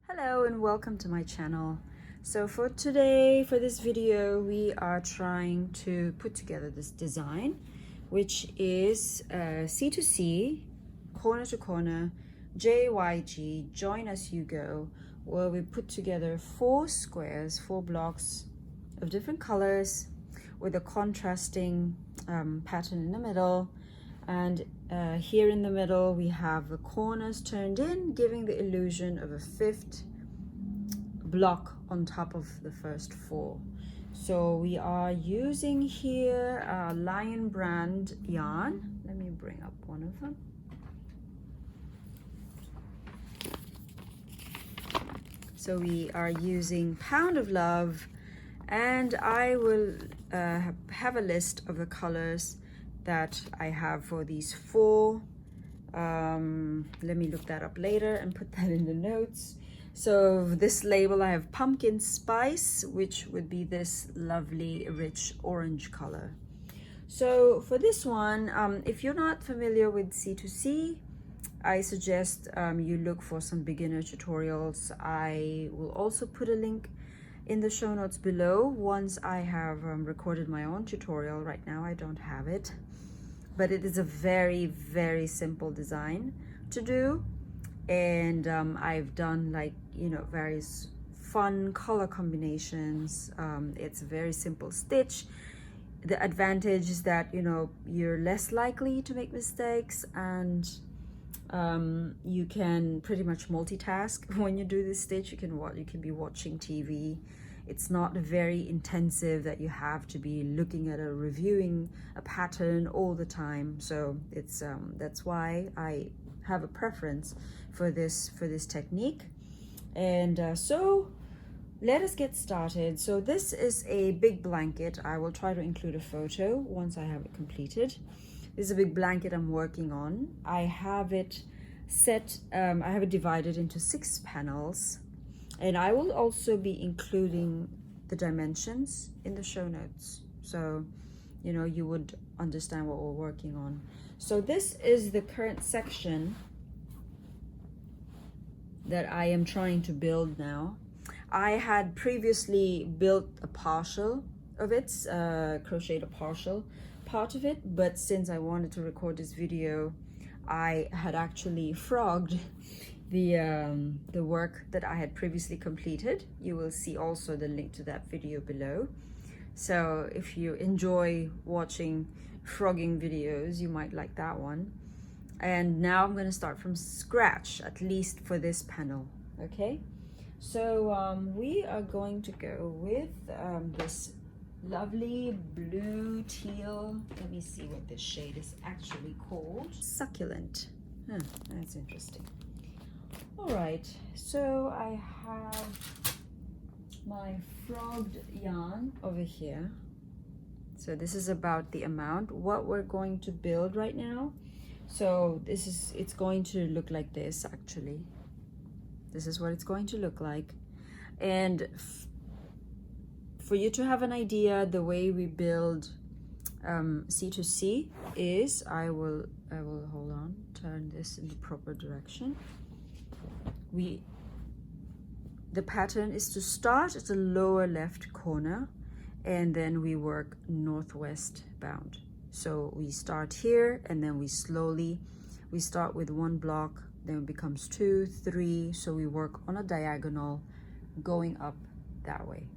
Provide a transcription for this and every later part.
Hello and welcome to my channel. So for today, for this video, we are trying to put together this design, which is C2C, corner to corner, JAYG, join as you go, where we put together 4 squares, 4 blocks of different colors with a contrasting pattern in the middle. And here in the middle we have the corners turned in, giving the illusion of a 5th block on top of the first 4. So we are using here Lion brand yarn. Let me bring up one of them. So we are using Pound of Love, and I will have a list of the colors that I have for these 4. Let me look that up later and put that in the notes. So this label, I have Pumpkin Spice, which would be this lovely rich orange color. So for this one, if you're not familiar with C2C, I suggest you look for some beginner tutorials. I will also put a link in the show notes below once I have recorded my own tutorial. Right now I don't have it, but it is a very, very simple design to do. And I've done, like, you know, various fun color combinations. It's a very simple stitch. The advantage is that, you know, you're less likely to make mistakes, and you can pretty much multitask when you do this stitch. You can be watching TV. It's not very intensive that you have to be looking at reviewing a pattern all the time. So it's that's why I have a preference for this technique. And so let us get started. So this is a big blanket. I will try to include a photo once I have it completed. This is a big blanket I'm working on. I have it set, I have it divided into 6 panels, and I will also be including the dimensions in the show notes, so you know, you would understand what we're working on. So this is the current section that I am trying to build now. I had previously built a partial of it, crocheted a partial part of it, but since I wanted to record this video, I had actually frogged the work that I had previously completed. You will see also the link to that video below. So if you enjoy watching frogging videos, you might like that one. And now I'm going to start from scratch, at least for this panel. Okay, so we are going to go with this lovely blue teal. Let me see what this shade is actually called. Succulent. That's interesting. All right, so I have my frogged yarn over here. So this is about the amount what we're going to build right now. So it's going to look like this. Actually, this is what it's going to look like. And for you to have an idea, the way we build C2C is, I will hold on, turn this in the proper direction. The pattern is to start at the lower left corner, and then we work northwest bound. So we start here, and then we start with 1 block, then it becomes 2, 3. So we work on a diagonal going up that way.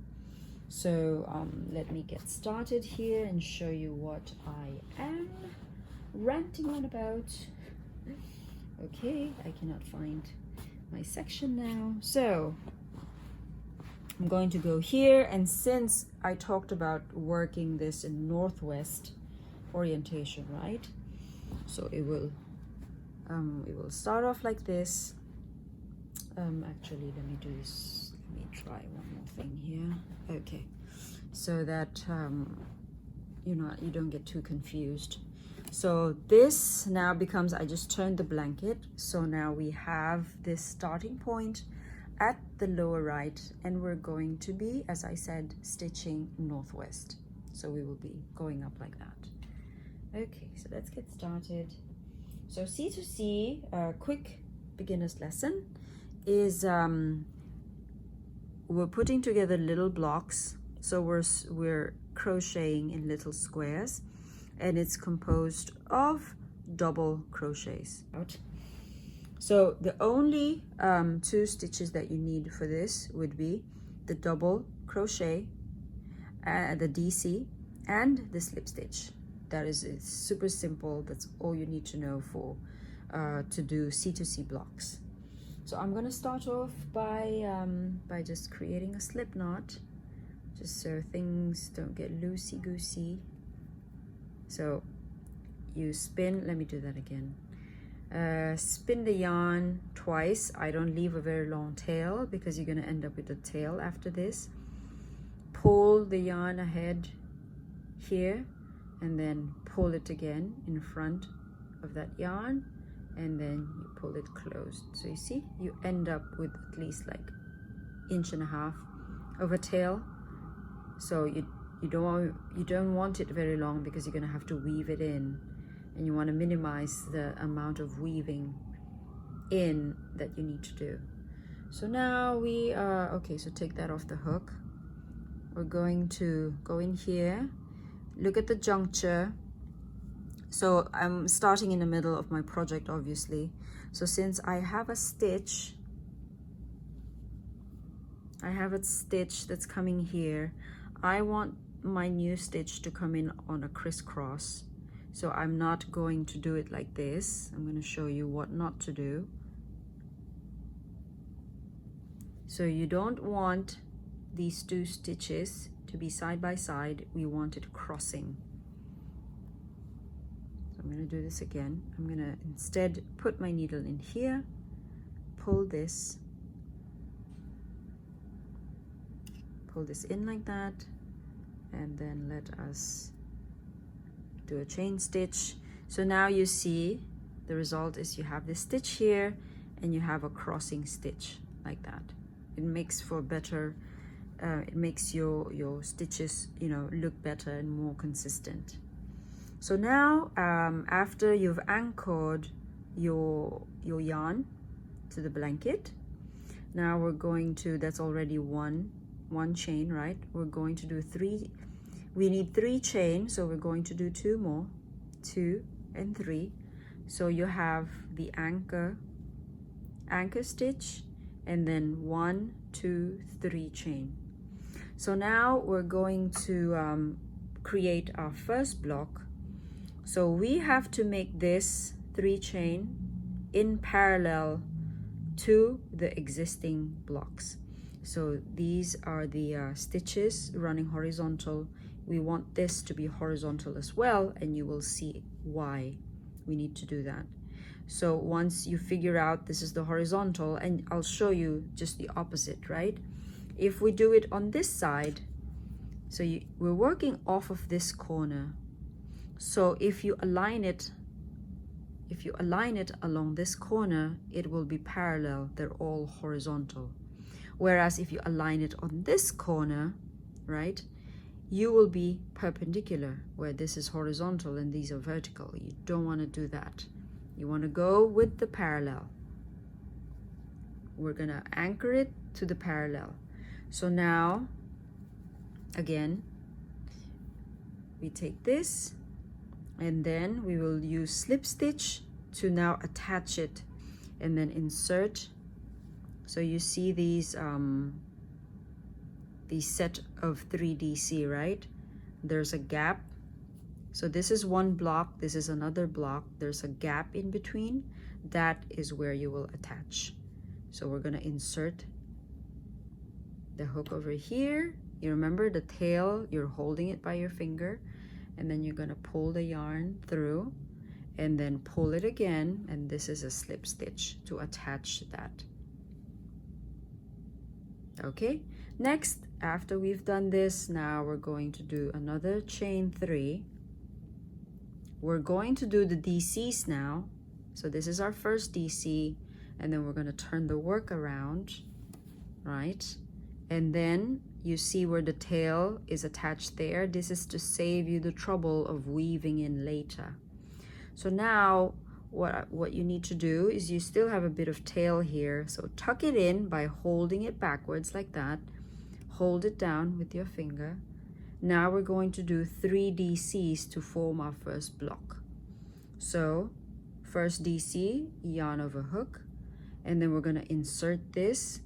So let me get started here and show you what I am ranting on about. Okay, I cannot find my section now. So I'm going to go here, and since I talked about working this in northwest orientation, right? So it will start off like this. Actually, let me do this. Let me try one more thing here. Okay, so that you know, you don't get too confused. So this now becomes, I just turned the blanket, so now we have this starting point at the lower right, and we're going to be, as I said, stitching northwest. So we will be going up like that. Okay, so let's get started. So C2C, quick beginner's lesson, is we're putting together little blocks. So we're crocheting in little squares, and it's composed of double crochets. So the only 2 stitches that you need for this would be the double crochet, the DC, and the slip stitch. That is, it's super simple. That's all you need to know for to do C2C blocks. So I'm gonna start off by just creating a slip knot, just so things don't get loosey-goosey. So you spin, let me do that again. Spin the yarn twice. I don't leave a very long tail because you're gonna end up with a tail after this. Pull the yarn ahead here, and then pull it again in front of that yarn, and then you pull it closed. So you see, you end up with at least like 1.5 inches of a tail. So you don't want it very long because you're gonna have to weave it in, and you want to minimize the amount of weaving in that you need to do. So now we are okay. So take that off the hook. We're going to go in here, look at the juncture. So I'm starting in the middle of my project, obviously. So since I have a stitch that's coming here, I want my new stitch to come in on a crisscross. So I'm not going to do it like this. I'm going to show you what not to do. So you don't want these 2 stitches to be side by side. We want it crossing. So I'm going to do this again. I'm going to instead put my needle in here, pull this in like that, and then let us do a chain stitch. So now you see the result is you have this stitch here, and you have a crossing stitch like that. It makes for better, it makes your stitches, you know, look better and more consistent. So now after you've anchored your yarn to the blanket, now we're going to, that's already one chain, right? We're going to do 3. We need 3 chains, so we're going to do 2 more, 2 and 3. So you have the anchor stitch, and then 1, 2, 3 chain. So now we're going to create our first block. So we have to make this 3 chain in parallel to the existing blocks. So these are the stitches running horizontal. We want this to be horizontal as well, and you will see why we need to do that. So once you figure out this is the horizontal, and I'll show you just the opposite, right? If we do it on this side, so we're working off of this corner. So if you align it along this corner, it will be parallel. They're all horizontal. Whereas if you align it on this corner, right, you will be perpendicular, where this is horizontal and these are vertical. You don't want to do that. You want to go with the parallel. We're going to anchor it to the parallel. So now, again, we take this, and then we will use slip stitch to now attach it, and then insert. So you see these set of 3 DC, right? There's a gap. So this is one block, this is another block. There's a gap in between. That is where you will attach. So we're gonna insert the hook over here. You remember the tail, you're holding it by your finger, and then you're gonna pull the yarn through, and then pull it again, and this is a slip stitch to attach that. Okay, next, after we've done this, now we're going to do another chain 3. We're going to do the DCs now. So this is our first DC, and then we're going to turn the work around, right? And then you see where the tail is attached there. This is to save you the trouble of weaving in later. So now what you need to do is, you still have a bit of tail here, so tuck it in by holding it backwards like that, hold it down with your finger. Now we're going to do 3 DCs to form our first block. So first DC, yarn over hook, and then we're going to insert this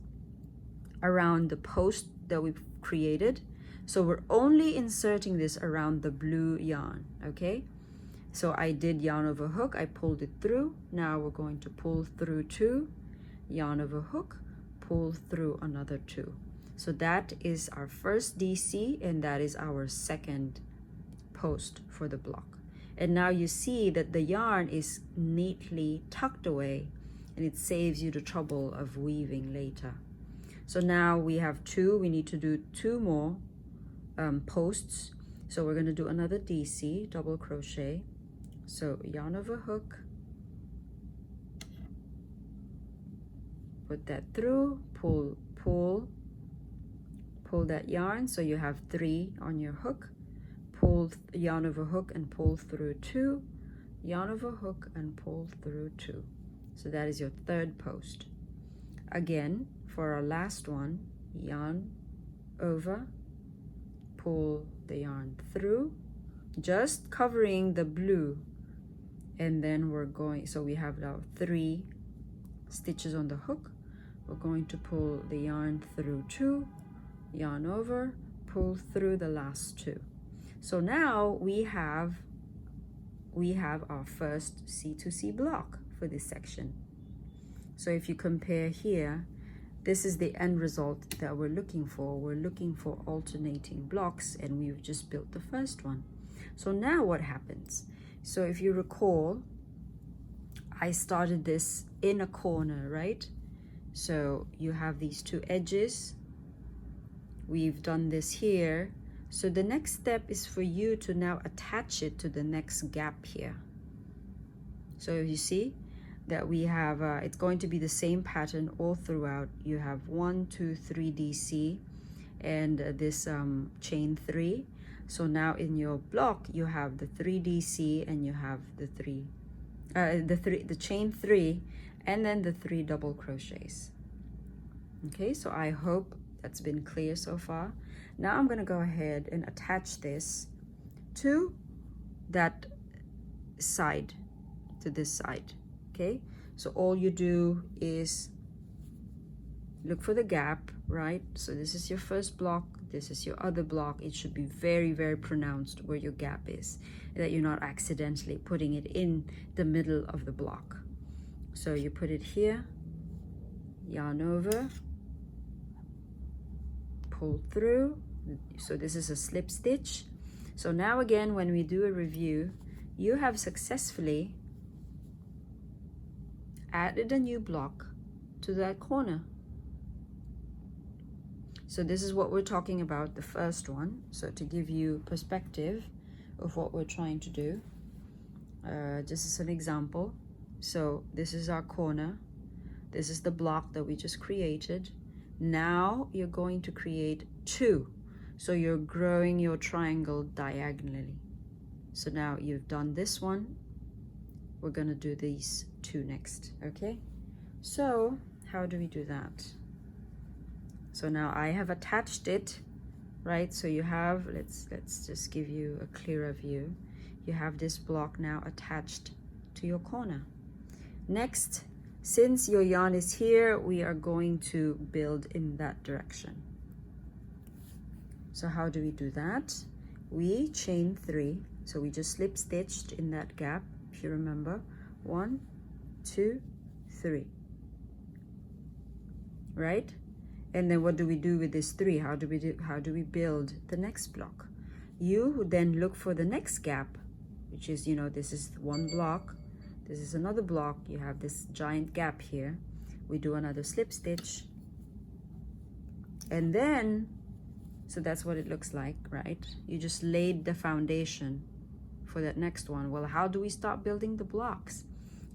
around the post that we've created. So we're only inserting this around the blue yarn, okay? So I did yarn over hook, I pulled it through. Now we're going to pull through 2, yarn over hook, pull through another 2. So that is our first DC, and that is our second post for the block. And now you see that the yarn is neatly tucked away, and it saves you the trouble of weaving later. So now we have 2, we need to do 2 more posts. So we're going to do another DC, double crochet. So yarn over hook, put that through, pull that yarn, so you have 3 on your hook, pull yarn over hook and pull through 2, yarn over hook and pull through 2. So that is your third post. Again, for our last one, yarn over, pull the yarn through, just covering the blue, and then we're going, so we have now 3 stitches on the hook. We're going to pull the yarn through 2, yarn over, pull through the last 2. So now we have our first C2C block for this section. So if you compare here, this is the end result that we're looking for. We're looking for alternating blocks, and we've just built the first one. So now what happens? So if you recall, I started this in a corner, right? So you have these 2 edges. We've done this here. So the next step is for you to now attach it to the next gap here. So you see that we have, it's going to be the same pattern all throughout. You have 1, 2, 3 DC and this chain 3. So now in your block you have the 3 DC and you have the chain 3 and then the 3 double crochets. Okay, so I hope that's been clear so far. Now I'm going to go ahead and attach this to that side, to this side. Okay, so all you do is look for the gap, right? So this is your first block, this is your other block. It should be very, very pronounced where your gap is, that you're not accidentally putting it in the middle of the block. So you put it here, yarn over, pull through. So this is a slip stitch. So now again, when we do a review, you have successfully added a new block to that corner. So this is what we're talking about, the first one. So to give you perspective of what we're trying to do, just as an example. So this is our corner. This is the block that we just created. Now you're going to create 2. So you're growing your triangle diagonally. So now you've done this one. We're going to do these 2 next, okay? So how do we do that? So now I have attached it, right? So you have, let's just give you a clearer view. You have this block now attached to your corner. Next, since your yarn is here, we are going to build in that direction. So how do we do that? We chain 3. So we just slip stitched in that gap, if you remember. 1, 2, 3. Right? And then what do we do with this 3? How do we build the next block? You then look for the next gap, which is, you know, this is one block, this is another block, you have this giant gap here. We do another slip stitch, and then, so that's what it looks like, right? You just laid the foundation for that next one. Well, how do we start building the blocks?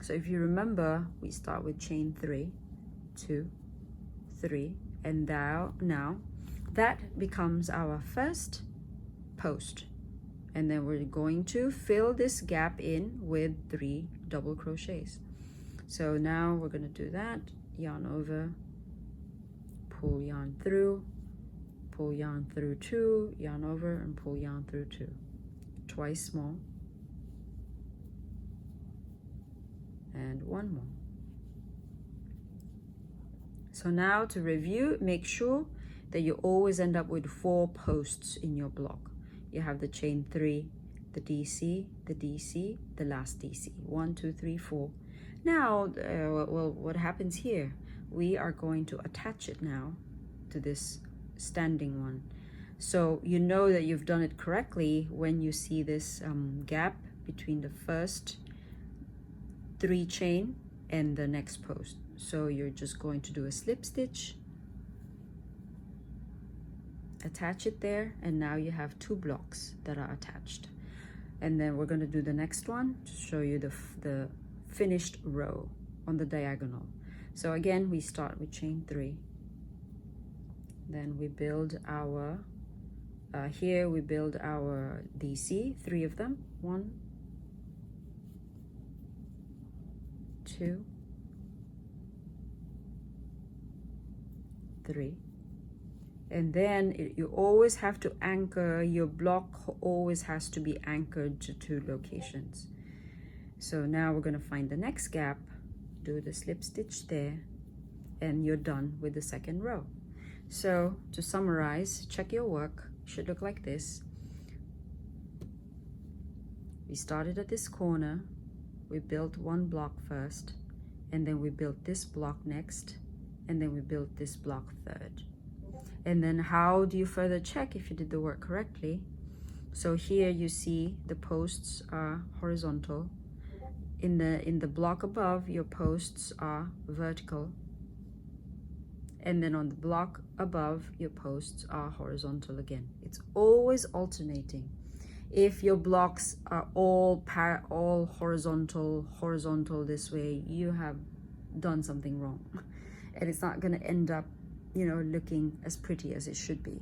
So if you remember, we start with chain 3, 2, 3, and now that becomes our first post, and then we're going to fill this gap in with 3 double crochets. So now we're going to do that. Yarn over, pull yarn through, pull yarn through 2, yarn over and pull yarn through 2, twice more, and 1 more. So now to review, make sure that you always end up with 4 posts in your block. You have the chain 3, the DC, the DC, the last DC. 1, 2, 3, 4. Now, well, what happens here? We are going to attach it now to this standing one. So you know that you've done it correctly when you see this gap between the first 3 chain and the next post. So you're just going to do a slip stitch, attach it there, and now you have 2 blocks that are attached. And then we're going to do the next one to show you the finished row on the diagonal. So again, we start with chain 3, then we build our here we build our DC, 3 of them, 1, 2, 3, and then you always have to anchor your block. Always has to be anchored to 2 locations. So now we're going to find the next gap, do the slip stitch there, and you're done with the second row. So to summarize, check your work. It should look like this. We started at this corner, we built 1 block first, and then we built this block next, and then we built this block third. And then how do you further check if you did the work correctly? So here you see the posts are horizontal. In the block above, your posts are vertical, and then on the block above, your posts are horizontal again. It's always alternating. If your blocks are all horizontal this way, you have done something wrong, and it's not going to end up, you know, looking as pretty as it should be.